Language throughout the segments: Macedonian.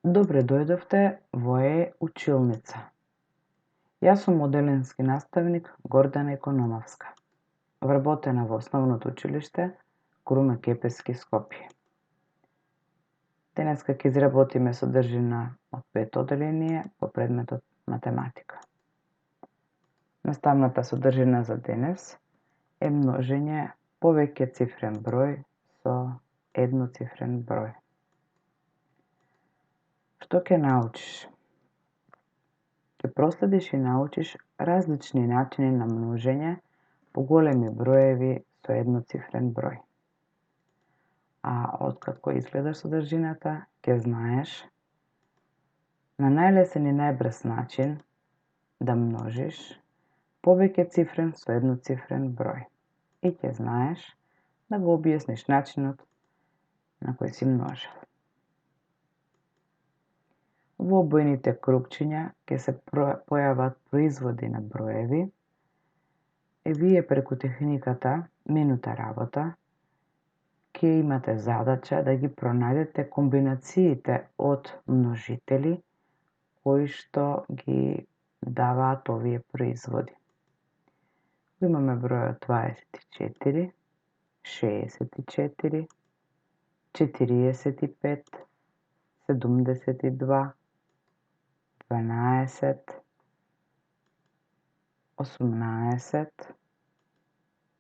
Добре дојдовте во училница. Јас сум моделенски наставник Гордана Икономовска, вработена во основното училиште Круме Кепески, Скопје. Денеска ќе изработиме содржина од 5 одделение по предметот математика. Наставната содржина за денес е множење повеќе цифрен број со едноцифрен број. Што ќе научиш? Ќе проследиш и научиш различни начини на множење по големи броеви со едноцифрен број. А откако изгледа содржината, ќе знаеш на најлесен и најбрз начин да множиш повеќе цифрен со едноцифрен број. И ќе знаеш да го објасниш начинот на кој си множел. Во обојните крупчиња ќе се појават производи на броеви и вие преку техниката минута работа ќе имате задача да ги пронајдете комбинациите од множители кои што ги даваат овие производи. Имаме бројот 24, 64, 45, 72, 12, 18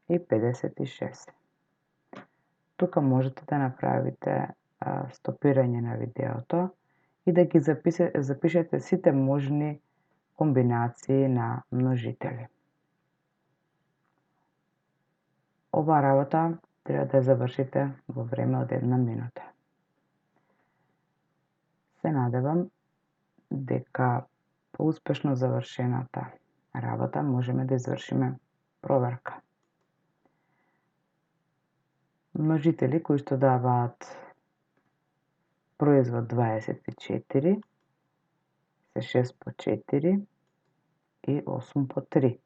и 56. Тука можете да направите стопирање на видеото и да ги запишете сите можни комбинации на множители. Оваа работа треба да ја завршите во време од 1 минута. Се надевам дека по успешно завршената работа можеме да извршиме проверка. Множители кои што даваат производ 24 се 6 по 4 и 8 по 3.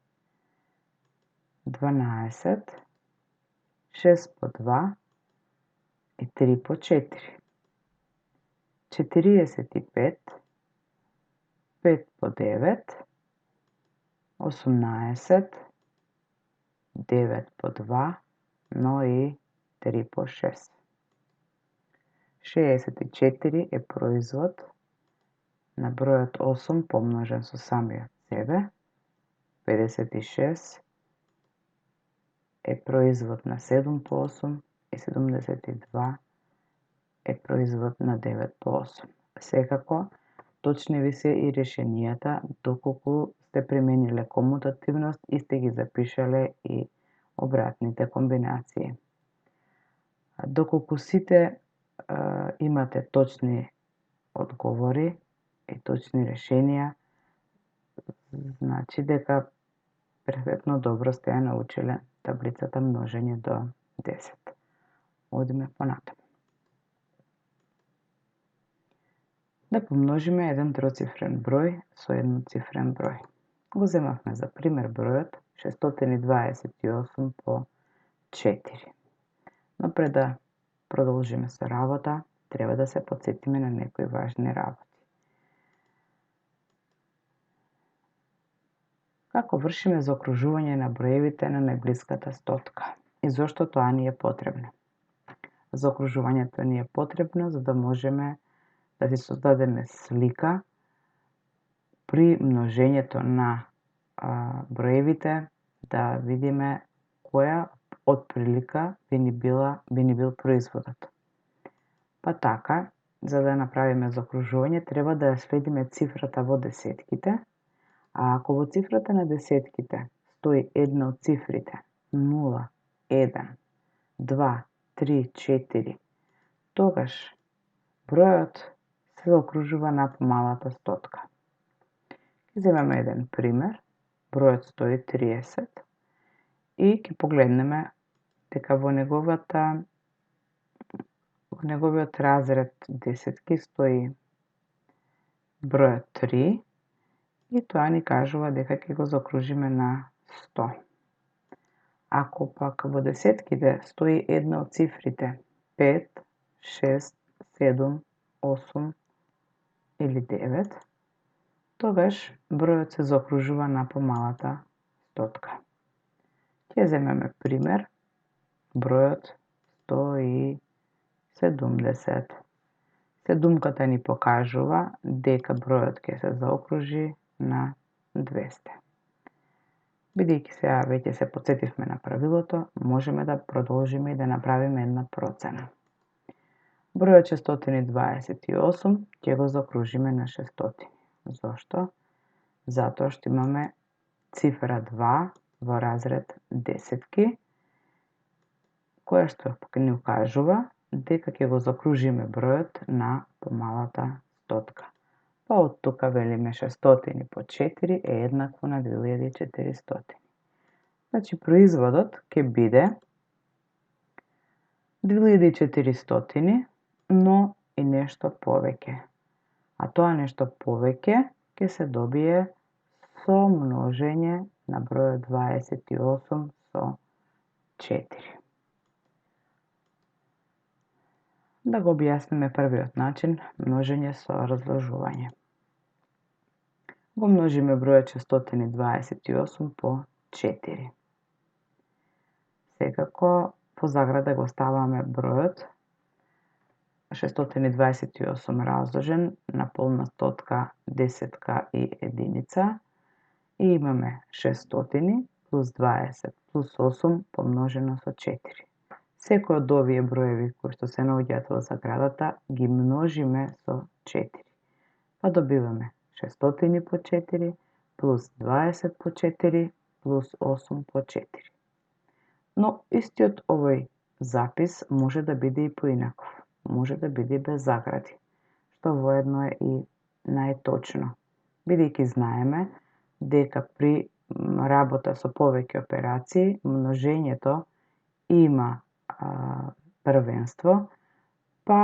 12, 6 по 2 и 3 по 4. 45, 5 по 9, 18, 9 по 2, но и 3 по 6. 64 е производ на бројот 8 помножен со самиот себе. 56 е производ на 7 по 8 и 72 е производ на 9 по 8. Секако, точни ви се и решенијата доколку сте примениле комутативност и сте ги запишале и обратните комбинации. Доколку сите имате точни одговори и точни решенија, значи дека перфектно добро сте ја научиле таблицата множење до 10. Одиме понатаму. Да помножиме еден троцифрен број со едноцифрен број. Го земавме за пример бројот 628 по 4. Но пред да продолжиме со работа, треба да се потсетиме на некои важни работи. Како вршиме заокружување на броевите на најблиската стотка и зошто тоа ни е потребно? Заокружувањето ни е потребно за да можеме да си создадеме слика при множењето на броевите, да видиме која отприлика би ни бил производот. Па така, за да направиме заокружување, треба да ја следиме цифрата во десетките, а ако во цифрата на десетките стои една од цифрите 0, 1, 2, 3, 4, тогаш бројот се заокружува на помалата стотка. Ќе земеме еден пример, бројот стои 30 и ќе погледнеме дека во неговиот разред десетки стои бројот 3 и тоа ни кажува дека ќе го заокружиме на 100. Ако пак во десетките стои една од цифрите 5, 6, 7, 8, или 9, тогаш бројот се заокружува на помалата стотка. Ќе земеме пример бројот 170. Седумката ни покажува дека бројот ќе се заокружи на 200. Бидејќи сега веќе се потсетивме на правилото, можеме да продолжиме и да направиме една процена. Бројот 628 ќе го заокружиме на 600. Зошто? Затоа што имаме цифра 2 во разред десетки, која што ни укажува дека ќе го заокружиме бројот на помалата стотка. Па од тука велиме 600 по 4 е еднакво на 2400. Значи производот ќе биде 2400, но и нешто повеќе. А тоа нешто повеќе ќе се добие со множење на бројот 28 со 4. Да го објасниме првиот начин, множење со разложување. Го множиме бројот 628 по 4. Секако по заграда го ставаме бројот 628 разложен на полна стотка, десетка и единица и имаме 600 плюс 20 плюс 8 помножено со 4. Секој од овие броеви кои што се наоѓаат во заградата ги множиме со 4. Па добиваме 600 по 4 плюс 20 по 4 плюс 8 по 4. Но истиот овој запис може да биде и поинаков. Може да биде без загради, што воедно е и најточно, бидејќи знаеме дека при работа со повеќе операции множењето има првенство, па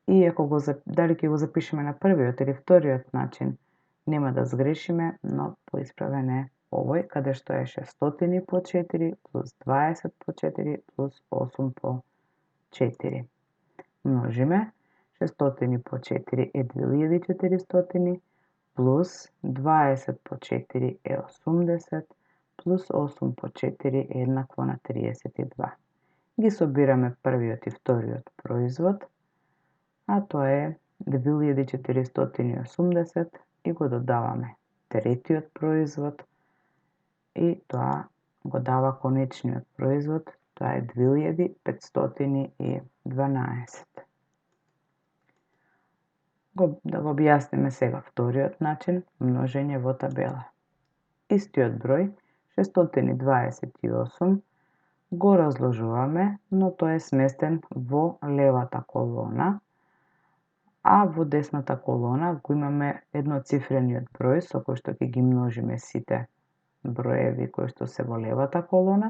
иако дали ќе го запишеме на првиот или вториот начин, нема да сгрешиме, но поисправен е овој, каде што е 600 по 4 плюс 20 по 4 плюс 8 по 4. Множиме 600 по 4 е 2400 плюс 20 по 4 е 80 плюс 8 по 4 е еднакво на 32. Ги собираме првиот и вториот производ, а тоа е 2480 и го додаваме третиот производ и тоа го дава конечниот производ, тоа е 2512. Да го објасниме сега вториот начин, множење во табела. Истиот број, 628, го разложуваме, но тој е сместен во левата колона, а во десната колона го имаме едноцифрениот број со кој што ќе ги множиме сите броеви кои што се во левата колона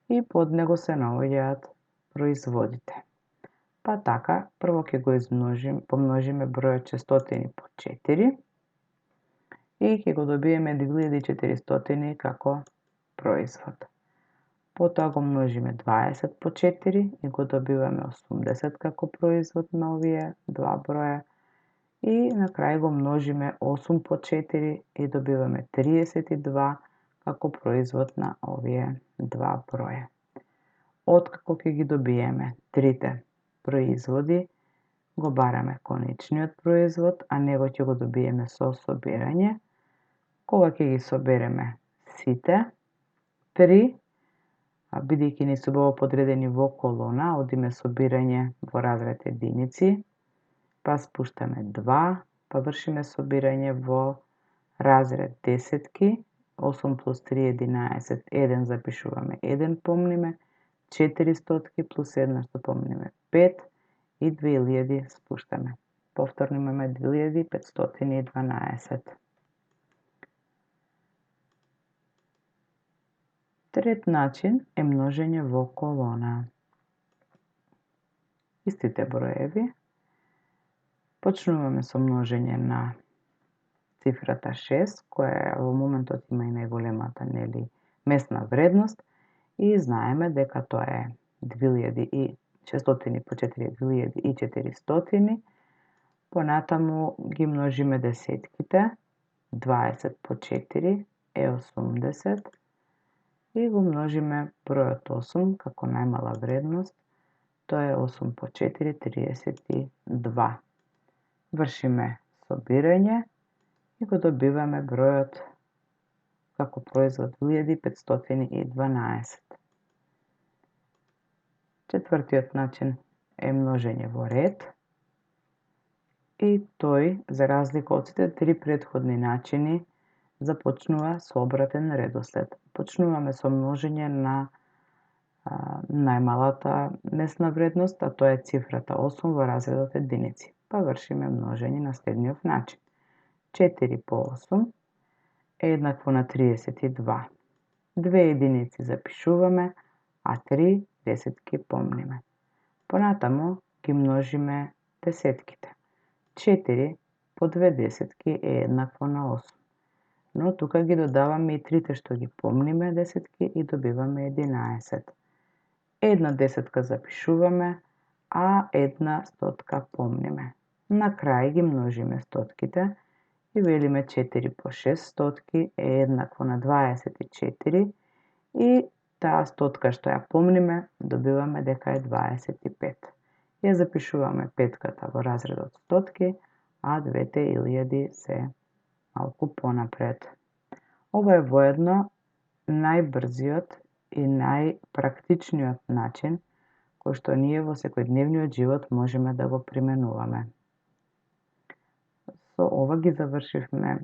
и под него се наоѓаат производите. Па така, прво ќе го помножиме бројот 600 по 4 и ќе го добиеме 2400 како производ. Потоа го множиме 20 по 4 и го добиваме 80 како производ на овие два броја и на крај го множиме 8 по 4 и добиваме 32 како производ на овие два броја. Откако ќе ги добиеме трите производи, го бараме конечниот производ, а него ќе го добиеме со собирање. Кога ќе ги собереме сите три, бидејќи не се убаво подредени во колона, одиме собирање во разред единици, па спуштаме 2, па вршиме собирање во разред десетки, 8 плюс 3 е 11, 1 запишуваме 1, помниме, 4 стотки плюс 1 што помниме 5 и 2000 спуштаме. Повторно имаме 2512. Трет начин е множење во колона. Истите броеви. Почнуваме со множење на цифрата 6, која во моментот има и најголемата местна вредност и знаеме дека тоа е 600 по 4 е 2400, Понатаму ги множиме десетките. 20 по 4 е 80 и го множиме бројот 8 како најмала вредност. Тоа е 8 по 4, 32. Вршиме собирање и го добиваме бројот како производ 1512. Четвртиот начин е множење во ред и тој, за разлика од сите три претходни начини, започнува со обратен редослед. Почнуваме со множење на најмалата месна вредност, а тоа е цифрата 8 во разредот единици. Па вршиме множење на следниот начин. 4 по 8 е еднакво на 32. Две единици запишуваме, а 3 десетки помниме. Понатаму ги множиме десетките. 4 по 2 десетки е еднакво на 8. Но тука ги додаваме и трите што ги помниме десетки и добиваме 11. Една десетка запишуваме, а една стотка помниме. На крај ги множиме стотките и велиме 4 по 6 стотки е еднакво на 24 и таа стотка што ја помниме добиваме дека е 25. Ја запишуваме петката во разредот стотки, а двете илјади се малку понапред. Ова е воедно најбрзиот и најпрактичниот начин кој што ние во секојдневниот живот можеме да го применуваме. Со ова ги завршивме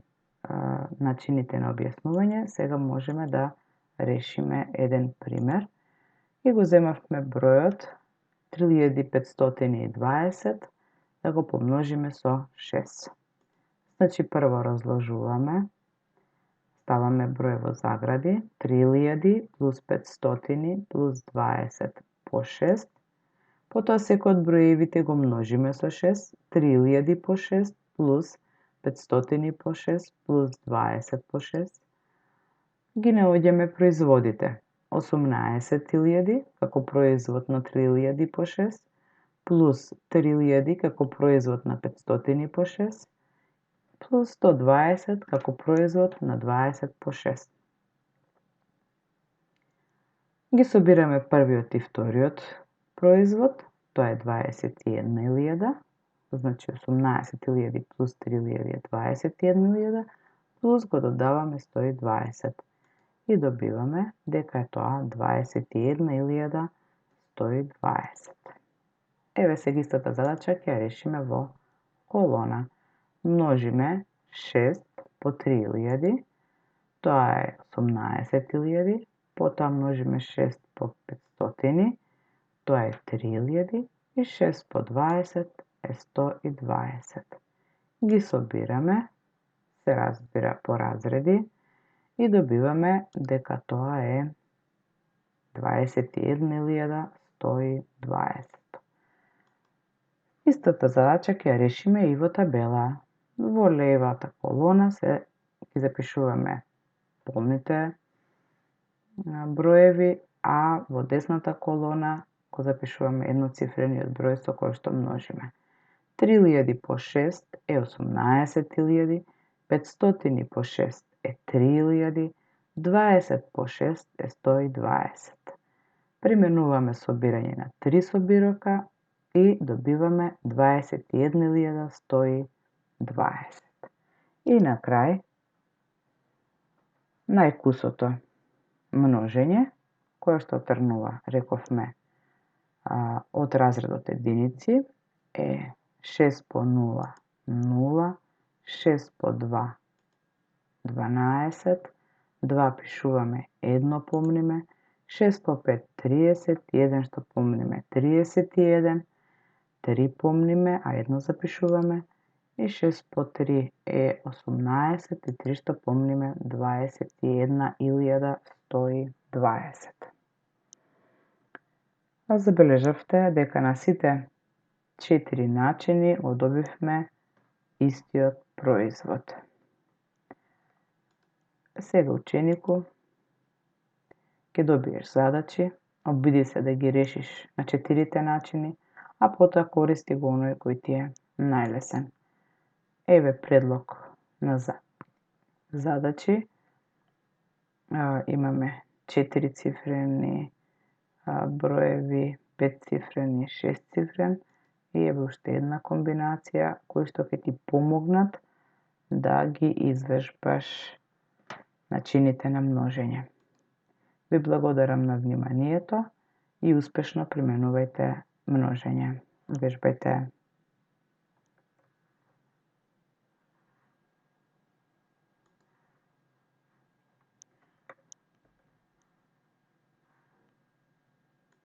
начините на објаснување. Сега можеме да решиме еден пример и го земавме бројот 3520 да го помножиме со 6. Значи прво разложуваме, ставаме број во загради, 3000 плюс 500 плюс 20 по 6. Потоа секој од броевите го множиме со 6, 3000 по 6 плюс 500 по 6 плюс 20 по 6. Ги наоѓаме производите. 18.000 како производ на 3000 по 6 плюс 3000 како производ на 500 по 6 плюс 120 како производ на 20 по 6. Ги собираме првиот и вториот производ, тоа е 21.000, значи 18.000 плюс 3.000 е 21.000, плюс го додаваме 120 и добиваме дека е тоа 21.120. Еве сега истата задача ќе ја решиме во колона. Множиме 6 по 3000, тоа е 18.000, потоа множиме 6 по 500, тоа е 3000 и 6 по 20 е 120. Ги собираме, се разбира по разреди и добиваме дека тоа е 21.120. Истата задача ќе ја решиме и во табела. Во левата колона ги запишуваме полните броеви, а во десната колона го запишуваме едноцифрениот број со кој што множиме. 3000 по 6 е 18.000, 500 по 6 е 3000, 20 по 6 е 120. Применуваме собирање на три собирока и добиваме 21.120. И на крај, најкусото множење, кое што тргнува, рековме, од разредот единици, е 6 по 0, 0, 6 по 2, 12, 2 пишуваме, 1 помниме, 6 по 5, 30, 1 што помниме, 31, 3 помниме, а 1 запишуваме, и 6 по 3 е 18 и 3 што помниме 21.120. Забележавте дека на сите 4 начини го добивме истиот производ. Сега ученику ќе добиеш задачи, обиди се да ги решиш на 4 начини, а потоа користи го оној кој ти е најлесен. Еве предлог на задачи. Имаме 4-цифрени броеви, 5-цифрен и 6-цифрен и еве уште една комбинација кои што ќе ти помогнат да ги извежбаш начините на множење. Ви благодарам на вниманието и успешно применувајте множење. Вежбајте.